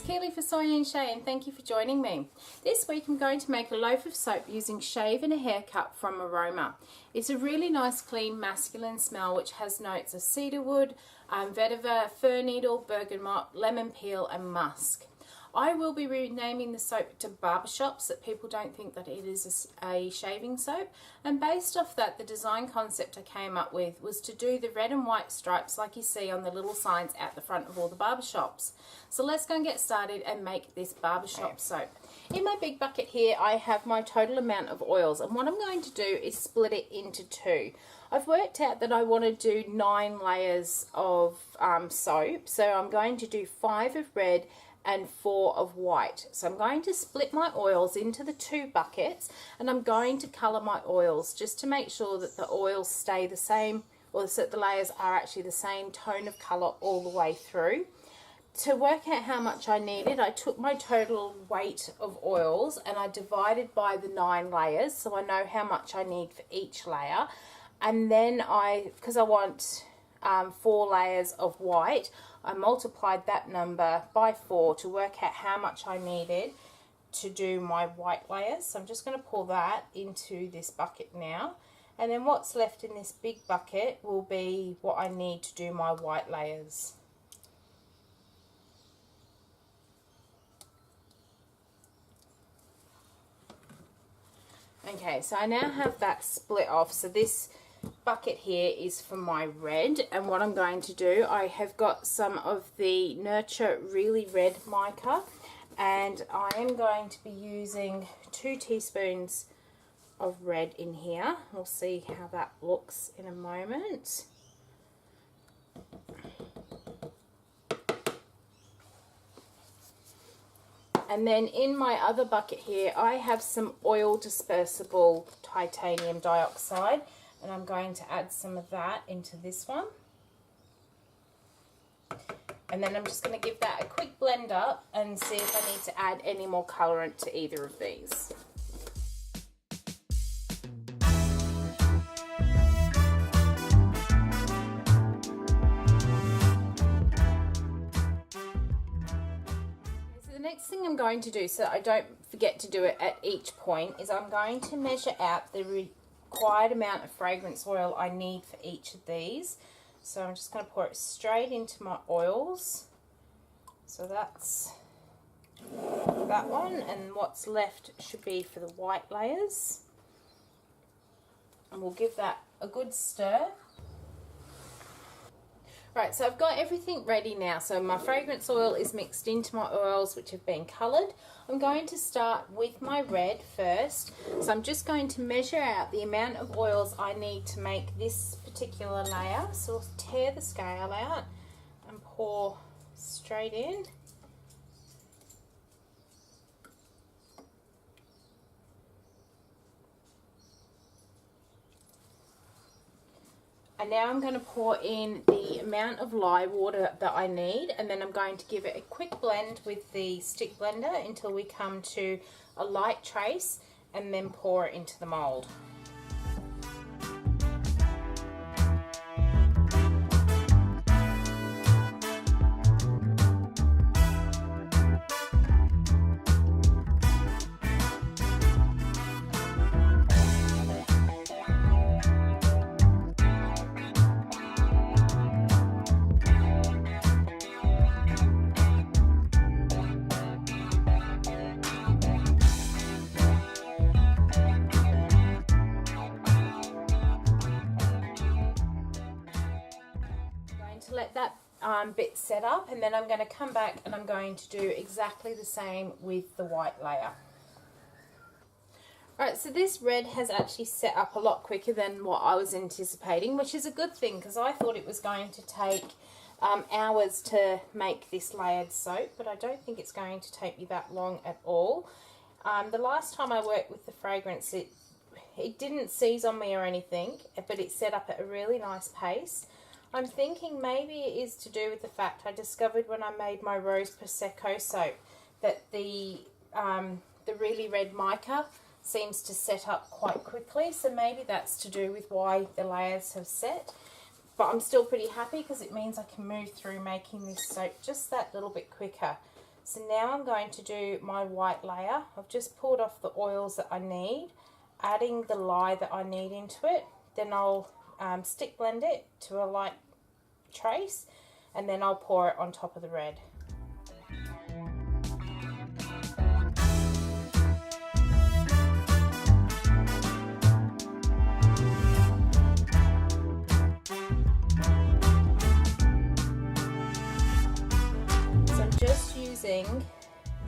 Keely for Soy and Shea, and thank you for joining me. This week I'm going to make a loaf of soap using Shave and a Haircut from Aroma. It's a really nice, clean, masculine smell which has notes of cedarwood, vetiver, fir needle, bergamot, lemon peel and musk. I will be renaming the soap to Barber Shop so that people don't think that it is a shaving soap. And based off that, the design concept I came up with was to do the red and white stripes like you see on the little signs at the front of all the barber shops. So let's go and get started and make this Barber Shop soap. In my big bucket here I have my total amount of oils, and what I'm going to do is split it into two. I've worked out that I want to do 9 layers of soap, so I'm going to do 5 of red and 4 of white. So I'm going to split my oils into the 2 buckets, and I'm going to colour my oils just to make sure that the oils stay the same, or that the layers are actually the same tone of colour all the way through. To work out how much I needed, I took my total weight of oils and I divided by the 9 layers, so I know how much I need for each layer. And then because I want 4 layers of white, I multiplied that number by 4 to work out how much I needed to do my white layers. So I'm just going to pour that into this bucket now, and then what's left in this big bucket will be what I need to do my white layers. Okay, so I now have that split off. So this bucket here is for my red, and what I'm going to do, I have got some of the Nurture Really Red mica, and I am going to be using 2 teaspoons of red in here. We'll see how that looks in a moment. And then in my other bucket here I have some oil dispersible titanium dioxide, and I'm going to add some of that into this one. And then I'm just going to give that a quick blend up and see if I need to add any more colorant to either of these. The next thing I'm going to do, so I don't forget to do it at each point, is I'm going to measure out the required amount of fragrance oil I need for each of these. So I'm just going to pour it straight into my oils. So that's that one, and what's left should be for the white layers. And we'll give that a good stir. Right, so I've got everything ready now. So my fragrance oil is mixed into my oils which have been coloured. I'm going to start with my red first. So I'm just going to measure out the amount of oils I need to make this particular layer. So we'll tear the scale out and pour straight in. And now I'm going to pour in the amount of lye water that I need, and then I'm going to give it a quick blend with the stick blender until we come to a light trace, and then pour it into the mould. Let that bit set up, and then I'm going to come back and I'm going to do exactly the same with the white layer. Right, so this red has actually set up a lot quicker than what I was anticipating, which is a good thing because I thought it was going to take hours to make this layered soap, but I don't think it's going to take me that long at all. The last time I worked with the fragrance, it didn't seize on me or anything, but it set up at a really nice pace. I'm thinking maybe it is to do with the fact I discovered when I made my Rose Prosecco soap that the really red mica seems to set up quite quickly, so maybe that's to do with why the layers have set. But I'm still pretty happy because it means I can move through making this soap just that little bit quicker. So now I'm going to do my white layer. I've just pulled off the oils that I need, adding the lye that I need into it. Then I'll stick blend it to a light trace, and then I'll pour it on top of the red. So I'm just using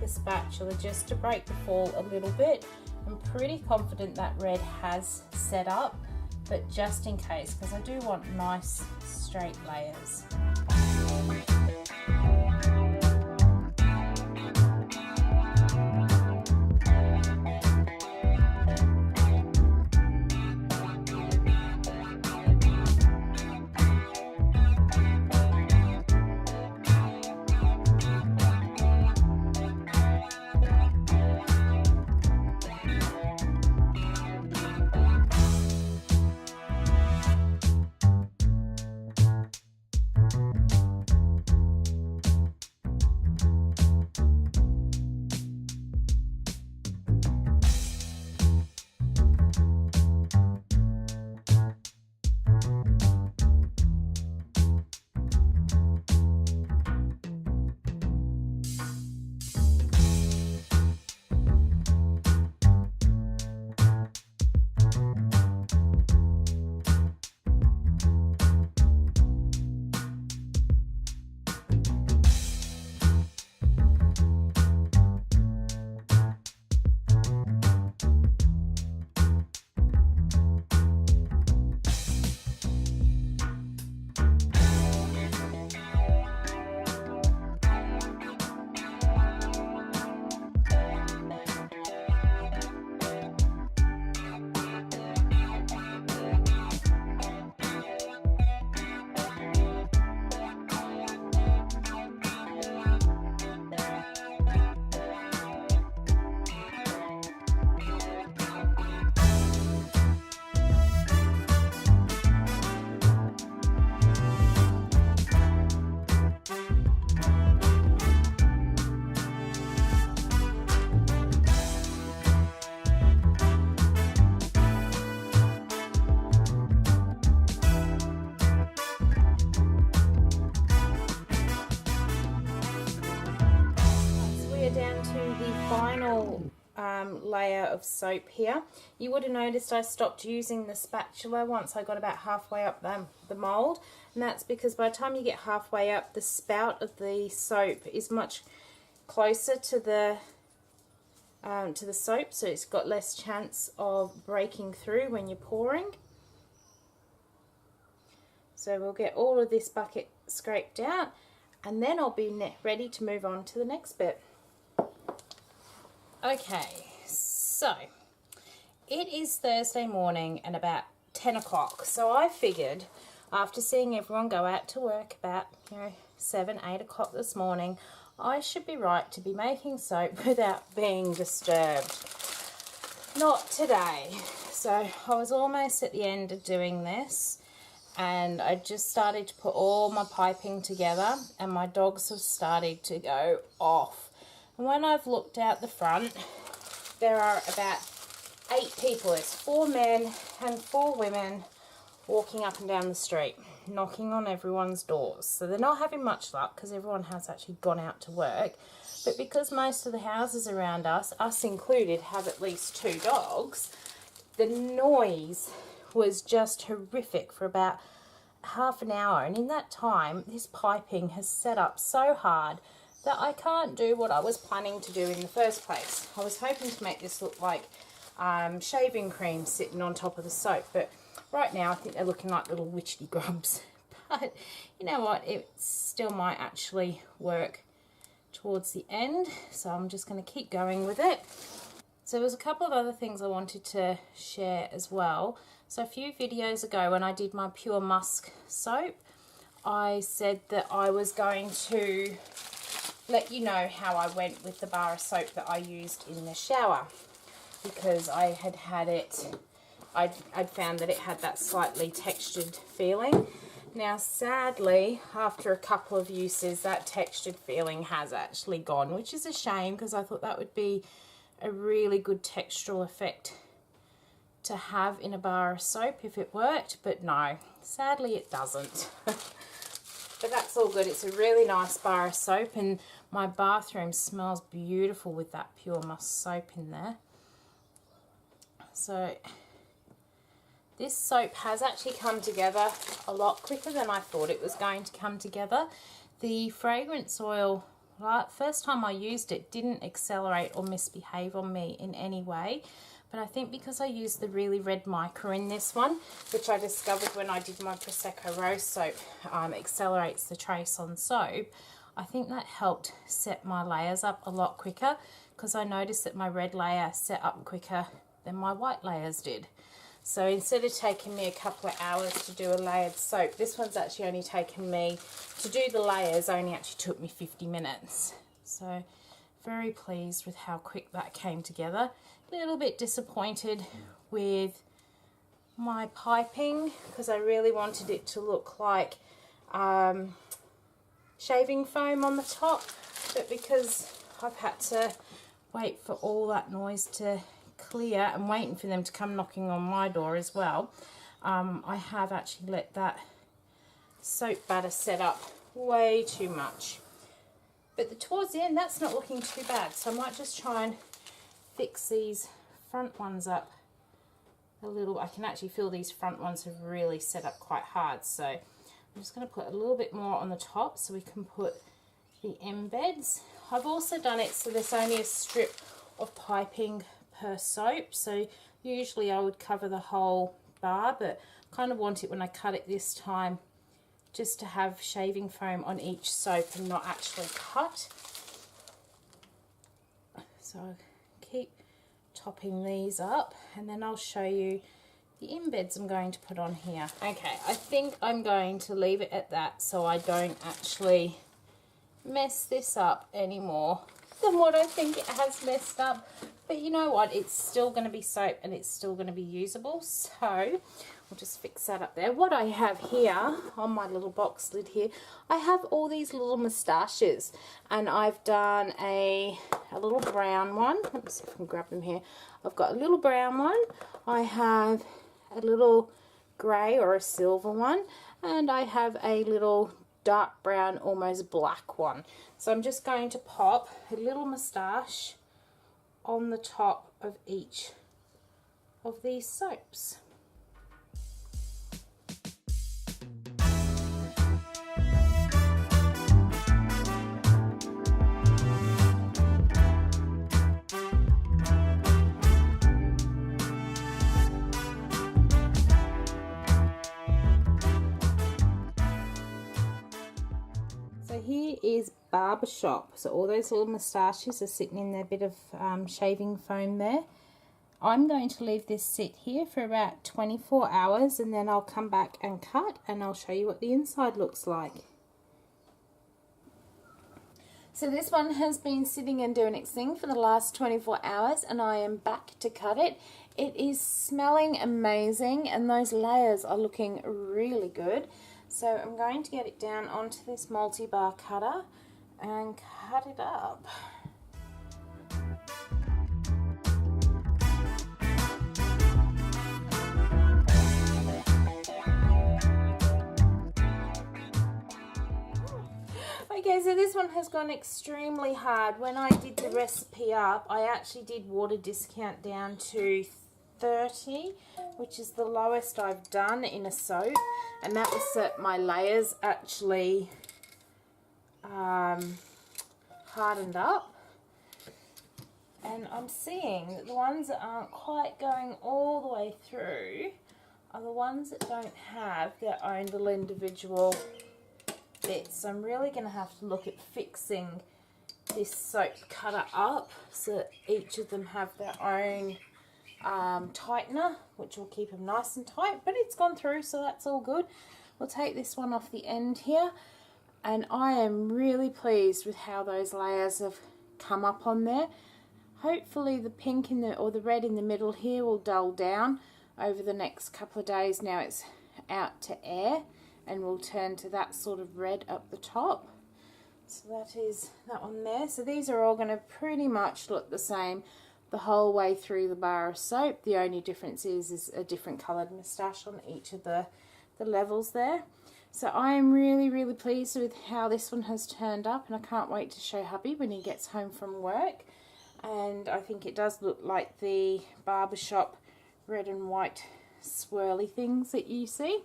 the spatula just to break the fall a little bit. I'm pretty confident that red has set up, but just in case, because I do want nice straight layers. Down to the final layer of soap here. You would have noticed I stopped using the spatula once I got about halfway up the mold, and that's because by the time you get halfway up, the spout of the soap is much closer to the soap, so it's got less chance of breaking through when you're pouring. So we'll get all of this bucket scraped out, and then I'll be ready to move on to the next bit. Okay, so it is Thursday morning and about 10 o'clock. So I figured, after seeing everyone go out to work about 7, 8 o'clock this morning, I should be right to be making soap without being disturbed. Not today. So I was almost at the end of doing this, and I just started to put all my piping together, and my dogs have started to go off. And when I've looked out the front, there are about 8 people. There's 4 men and 4 women walking up and down the street, knocking on everyone's doors. So they're not having much luck because everyone has actually gone out to work. But because most of the houses around us included, have at least 2 dogs, the noise was just horrific for about half an hour. And in that time, this piping has set up so hard that I can't do what I was planning to do in the first place. I was hoping to make this look like shaving cream sitting on top of the soap, but right now I think they're looking like little witchy grubs. But you know what, it still might actually work towards the end, so I'm just going to keep going with it. So there's a couple of other things I wanted to share as well. So a few videos ago when I did my Pure Musk soap, I said that I was going to let you know how I went with the bar of soap that I used in the shower, because I had it, I'd found that it had that slightly textured feeling. Now sadly, after a couple of uses, that textured feeling has actually gone, which is a shame because I thought that would be a really good textural effect to have in a bar of soap if it worked, but no, sadly it doesn't. But that's all good. It's a really nice bar of soap, and my bathroom smells beautiful with that pure musk soap in there. So this soap has actually come together a lot quicker than I thought it was going to come together. The fragrance oil, first time I used it, didn't accelerate or misbehave on me in any way. But I think because I used the really red mica in this one, which I discovered when I did my Prosecco Rose soap, accelerates the trace on soap, I think that helped set my layers up a lot quicker, because I noticed that my red layer set up quicker than my white layers did. So instead of taking me a couple of hours to do a layered soap, this one's actually only taken me, to do the layers, only actually took me 50 minutes. So very pleased with how quick that came together. A little bit disappointed with my piping because I really wanted it to look like shaving foam on the top, but because I've had to wait for all that noise to clear and waiting for them to come knocking on my door as well, I have actually let that soap batter set up way too much. But towards the end, that's not looking too bad, so I might just try and fix these front ones up a little. I can actually feel these front ones have really set up quite hard, so I'm just going to put a little bit more on the top so we can put the embeds. I've also done it so there's only a strip of piping per soap, so usually I would cover the whole bar, but I kind of want it when I cut it this time just to have shaving foam on each soap and not actually cut. So I'll keep topping these up, and then I'll show you the embeds I'm going to put on here. Okay, I think I'm going to leave it at that so I don't actually mess this up any more than what I think it has messed up. But you know what, it's still going to be soap and it's still going to be usable, so we'll just fix that up there. What I have here on my little box lid here, I have all these little moustaches, and I've done a little brown one. Let me see if I can grab them here. I've got a little brown one, I have a little grey or a silver one, and I have a little dark brown, almost black one. So I'm just going to pop a little moustache on the top of each of these soaps. So here is Barber Shop. So all those little moustaches are sitting in their bit of shaving foam there. I'm going to leave this sit here for about 24 hours and then I'll come back and cut and I'll show you what the inside looks like. So this one has been sitting and doing its thing for the last 24 hours and I am back to cut it. It is smelling amazing and those layers are looking really good. So I'm going to get it down onto this multi-bar cutter and cut it up. Okay, so this one has gone extremely hard. When I did the recipe up, I actually did water discount down to 30, which is the lowest I've done in a soap, and that was that my layers actually hardened up. And I'm seeing that the ones that aren't quite going all the way through are the ones that don't have their own little individual bits. So I'm really going to have to look at fixing this soap cutter up so that each of them have their own tightener, which will keep them nice and tight, but it's gone through, so that's all good. We'll take this one off the end here, and I am really pleased with how those layers have come up on there. Hopefully the pink in the or the red in the middle here will dull down over the next couple of days. Now it's out to air, and will turn to that sort of red up the top. So that is that one there. So these are all going to pretty much look the same the whole way through the bar of soap. The only difference is a different coloured moustache on each of the levels there. So I am really pleased with how this one has turned up, and I can't wait to show hubby when he gets home from work. And I think it does look like the Barber Shop red and white swirly things that you see.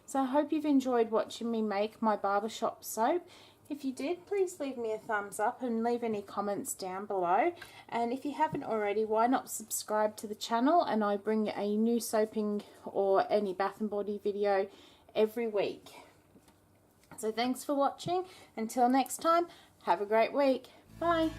So I hope you've enjoyed watching me make my Barber Shop soap. If you did, please leave me a thumbs up and leave any comments down below. And if you haven't already, why not subscribe to the channel, and I bring a new soaping or any bath and body video every week. So thanks for watching. Until next time, have a great week. Bye.